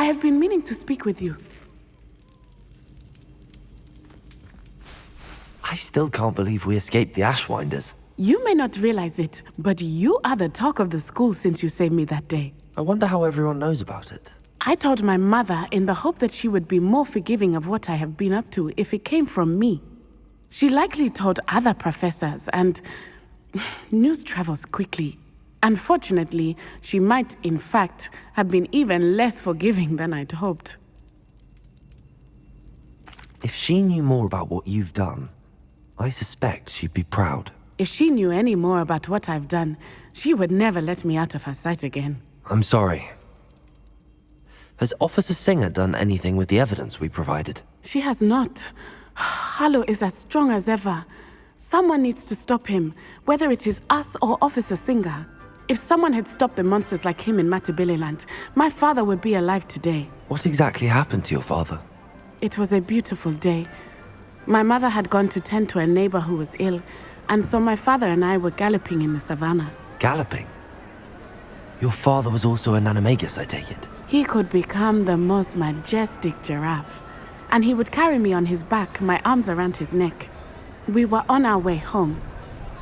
I have been meaning to speak with you. I still can't believe we escaped the Ashwinders. You may not realize it, but you are the talk of the school since you saved me that day. I wonder how everyone knows about it. I told my mother in the hope that she would be more forgiving of what I have been up to if it came from me. She likely told other professors, and news travels quickly. Unfortunately, she might, in fact, have been even less forgiving than I'd hoped. If she knew more about what you've done, I suspect she'd be proud. If she knew any more about what I've done, she would never let me out of her sight again. I'm sorry. Has Officer Singer done anything with the evidence we provided? She has not. Harlow is as strong as ever. Someone needs to stop him, whether it is us or Officer Singer. If someone had stopped the monsters like him in Matabeleland, my father would be alive today. What exactly happened to your father? It was a beautiful day. My mother had gone to tend to a neighbor who was ill, and so my father and I were galloping in the savannah. Galloping? Your father was also an animagus, I take it? He could become the most majestic giraffe, and he would carry me on his back, my arms around his neck. We were on our way home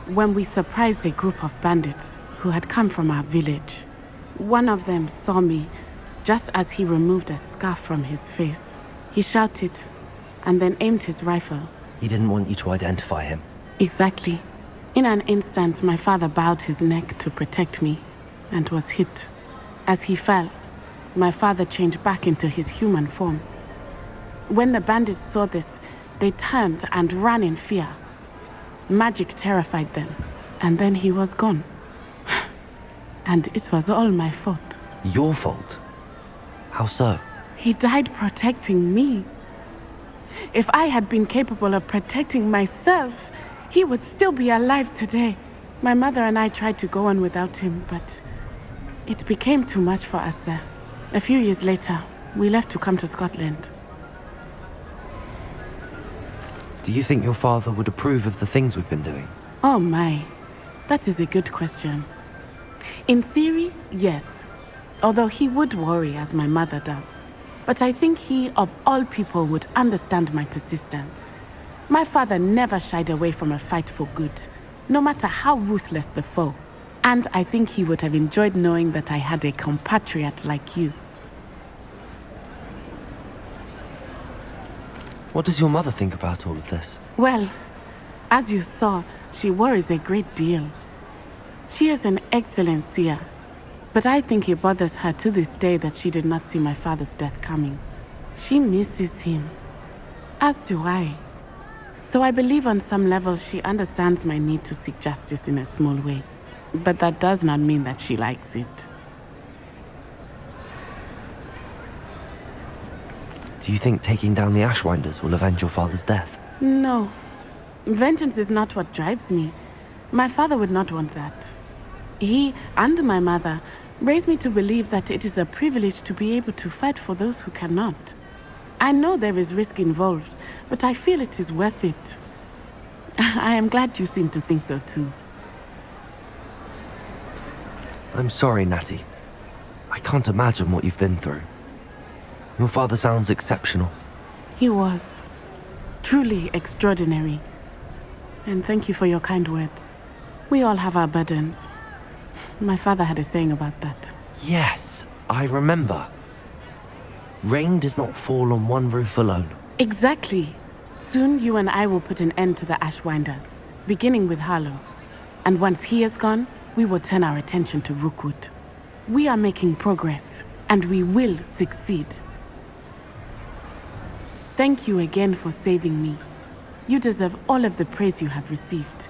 when we surprised a group of bandits who had come from our village. One of them saw me just as he removed a scarf from his face. He shouted and then aimed his rifle. He didn't want you to identify him. Exactly. In an instant, my father bowed his neck to protect me and was hit. As he fell, my father changed back into his human form. When the bandits saw this, they turned and ran in fear. Magic terrified them, and then he was gone. And it was all my fault. Your fault? How so? He died protecting me. If I had been capable of protecting myself, he would still be alive today. My mother and I tried to go on without him, but it became too much for us there. A few years later, we left to come to Scotland. Do you think your father would approve of the things we've been doing? Oh my, that is a good question. In theory, yes. Although he would worry as my mother does. But I think he, of all people, would understand my persistence. My father never shied away from a fight for good, no matter how ruthless the foe. And I think he would have enjoyed knowing that I had a compatriot like you. What does your mother think about all of this? Well, as you saw, she worries a great deal. She is an excellent seer, but I think it bothers her to this day that she did not see my father's death coming. She misses him, as do I. So I believe on some level she understands my need to seek justice in a small way. But that does not mean that she likes it. Do you think taking down the Ashwinders will avenge your father's death? No. Vengeance is not what drives me. My father would not want that. He and my mother raised me to believe that it is a privilege to be able to fight for those who cannot. I know there is risk involved, but I feel it is worth it. I am glad you seem to think so too. I'm sorry, Natty. I can't imagine what you've been through. Your father sounds exceptional. He was. Truly extraordinary. And thank you for your kind words. We all have our burdens. My father had a saying about that. Yes, I remember. Rain does not fall on one roof alone. Exactly. Soon you and I will put an end to the Ashwinders, beginning with Harlow. And once he is gone, we will turn our attention to Rookwood. We are making progress, and we will succeed. Thank you again for saving me. You deserve all of the praise you have received.